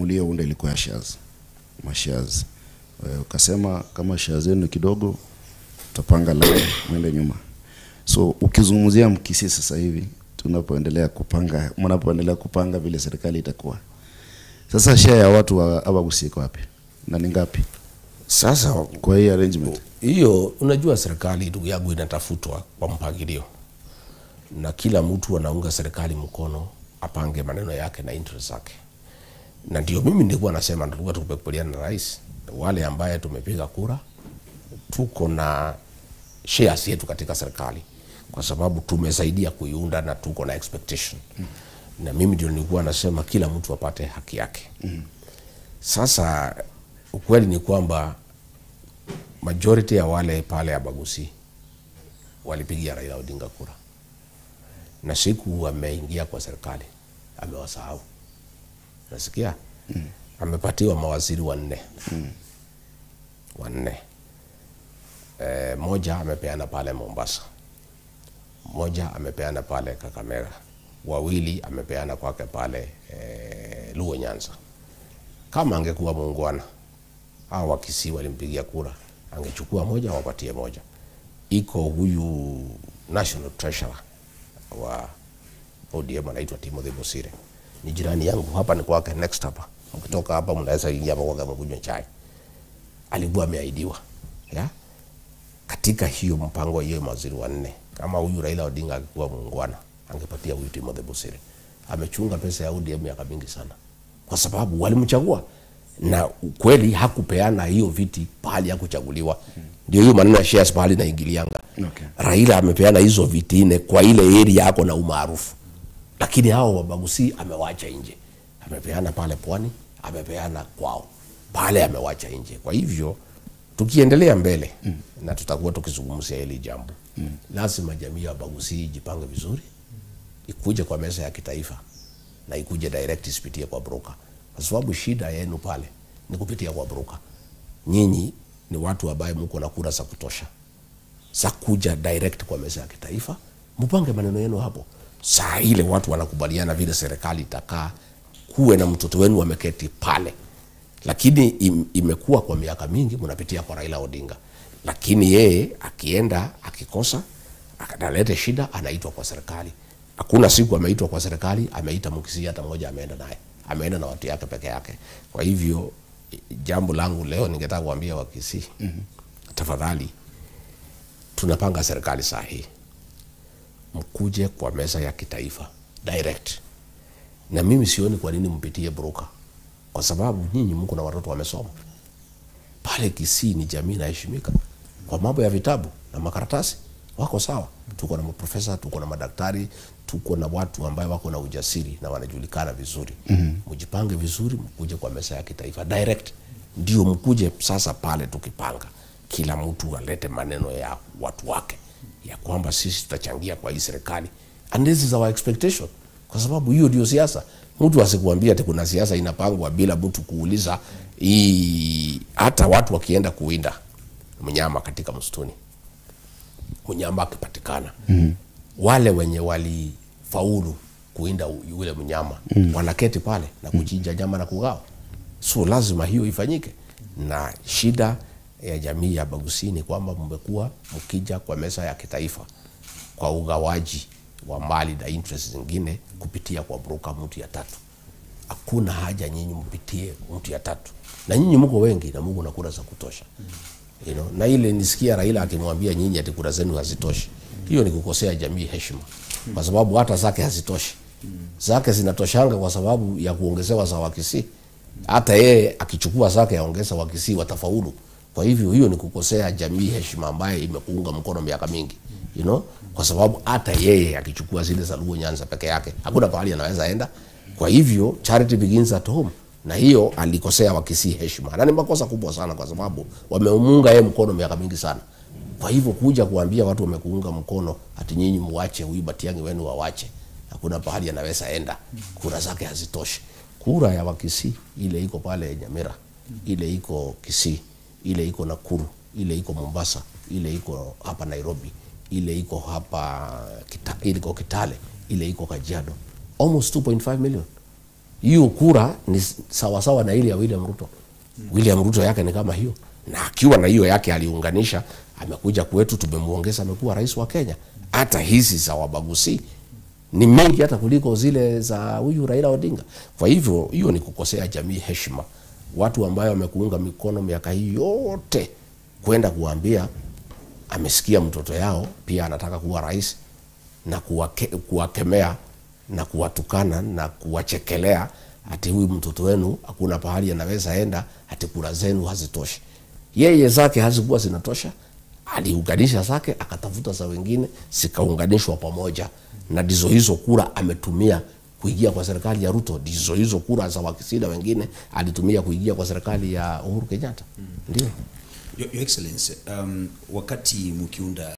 tuchukulie unde ilikuwa ya shares. Mashares. Ukasema kama shares zenu kidogo tutapanga line mwende nyuma. So ukizungumzia Mkisii sasa hivi tunapoendelea kupanga, mnapoendelea kupanga vile serikali itakuwa. Sasa share ya watu wa Abagusi iko wapi? Na ni ngapi? Sasa kwa hii arrangement. Hiyo unajua serikali ndugu yangu inatafutwa kwa mpangilio. Na kila mtu anaunga serikali mkono apange maneno yake na interest zake. Na ndio mimi nilikuwa nasema tulikuwa tukubaliana na rais wale ambaye tumepiga kura tuko na shares yetu katika serikali kwa sababu tumesaidia kuiunda na tuko na expectation. Na mimi ndio nilikuwa nasema kila mtu apate haki yake. Sasa ukweli ni kwamba majority ya wale pale Abagusi walipigia Raila Odinga kura. Na siku ameingia kwa serikali amewasahau. Nasikia amepatiwa mawaziri wanne. Moja amepeana pale Mombasa, moja amepeana pale Kakamega, wawili amepeana kwake pale Luo Nyanza. Kama angekuwa muungwana hao wa Kisii walimpigia kura, angechukua moja wapatie moja. Iko huyu National Treasurer wa ODM anaitwa Timothy Bosire, ni jirani yangu hapa, ni kwake next hapa. Mkitoka hapa mnaweza ingia hapa kwa kunywa chai. Alikuwa ameahidiwa katika hiyo mpango hiyo mawaziri wanne. Kama huyu Raila Odinga alikuwa muungwana angepatia huyu Timothy Bosire. Amechunga pesa ya ODM miaka mingi sana kwa sababu walimchagua na kweli hakupeana hiyo viti pahali hakuchaguliwa. Ndio hiyo maneno ya shares pahali na ingilianga. Raila amepeana hizo viti nne kwa ile area yako na umaarufu, lakini hao Wabagusi amewacha nje. Amepeana pale Pwani, amepeana kwao pale, amewacha nje. Kwa hivyo tukiendelea mbele na tutakuwa tukizungumzia hili jambo, lazima jamii ya Wabagusi jipange vizuri, ikuje kwa meza ya kitaifa na ikuje direct isipitie kwa broker. Kwa sababu shida yenu pale ni kupitia kwa broker. Nyinyi ni watu ambao mko na kura za kutosha. Za kuja direct kwa meza ya kitaifa, mpange maneno yenu hapo. Saa ile watu wanakubaliana vile serikali itakaa, kuwe na mtoto wenu wameketi pale. Lakini imekuwa kwa miaka mingi mnapitia kwa Raila Odinga. Lakini yeye akienda akikosa, akaleta shida, anaitwa kwa serikali. Hakuna siku ameitwa kwa serikali, ameita Mkisii hata mmoja ameenda naye. Ameenda na watu yake peke yake. Kwa hivyo jambo langu leo ningetaka kuambia Wakisii, tafadhali tunapanga serikali sahihi. Mkuje kwa meza ya kitaifa direct. Na mimi sioni kwa nini mpitie broker. Kwa sababu nyinyi mko na watoto wamesoma. Pale Kisii ni jamii inaheshimika. Kwa mambo ya vitabu na makaratasi wako sawa. Tuko na maprofesa, tuko na madaktari, tuko na watu ambao wako na ujasiri na wanajulikana vizuri. Mjipange vizuri, mkuje kwa meza ya kitaifa direct. Ndio mkuje sasa pale tukipanga. Kila mtu alete maneno ya watu wake ya kwamba sisi tutachangia kwa hii serikali. And this is our expectation. Kwa sababu hiyo ndio siasa. Mtu asikuambia ati kuna siasa inapangwa bila mtu kuuliza. Hata watu wakienda kuwinda mnyama katika msituni, mnyama akipatikana, wale wenye walifaulu kuwinda yule mnyama wanaketi pale na kuchinja nyama na kugawa. So lazima hiyo ifanyike. Na shida ya jamii ya Abagusi ni kwamba mmekuwa mkija kwa meza ya kitaifa kwa ugawaji wa mali na interest zingine kupitia kwa broker mtu ya tatu. Hakuna haja nyinyi mpitie mtu ya tatu. Na nyinyi mko wengi na Mungu na kura za kutosha. Na ile nisikia Raila akimwambia nyinyi ati kura zenu hazitoshi. Hiyo ni kukosea jamii heshima. Kwa sababu hata zake hazitoshi. Zake zinatoshanga kwa sababu ya kuongezewa za Wakisii. Hata yeye akichukua zake yaongeza Wakisii watafaulu. Kwa hivyo hiyo ni kukosea jamii heshima ambaye imekuunga mkono miaka mingi. Kwa sababu hata yeye akichukua zile za Luo Nyanza peke yake, hakuna pahali anaweza enda. Kwa hivyo charity begins at home. Na hiyo alikosea Wakisii heshima. Na ni makosa kubwa sana kwa sababu wamemunga yeye mkono miaka mingi sana. Kwa hivyo kuja kuambia watu wamekuunga mkono ati nyinyi muache huyu Matiang'i wenu wawache, hakuna pahali anaweza enda. Kura zake hazitoshi. Kura ya Wakisii ile iko pale Nyamira, ile iko Kisii, ile iko Nakuru, ile iko Mombasa, ile iko hapa Nairobi, ile iko hapa ile iko Kitale, ile iko Kajiado. Almost 2.5 million. hiyo kura ni sawa sawa na ile ya William Ruto. William Ruto yake ni kama hiyo, na akiwa na hiyo yake aliunganisha, amekuja kwetu, tumemuongeza, amekuwa rais wa Kenya. Hata hizi za Wabaguzi ni mengi hata kuliko zile za huyu Raila Odinga. Kwa hivyo hiyo ni kukosea jamii heshima. Watu ambao wamekuunga mikono miaka hii yote kwenda kuambia amesikia mtoto yao pia anataka kuwa rais, na kuwakemea na kuwatukana na kuwachekelea ati huyu mtoto wenu hakuna pahali anaweza enda, ati kura zenu hazitoshi. Yeye zake hazikuwa zinatosha, aliunganisha zake akatafuta za wengine zikaunganishwa pamoja, na ndizo hizo kura ametumia kuingia kwa serikali ya Ruto. Ndizo hizo kura za wakisida wengine alitumia kuingia kwa serikali ya Uhuru Kenyatta. Ndio. Your Excellency, wakati mkiunda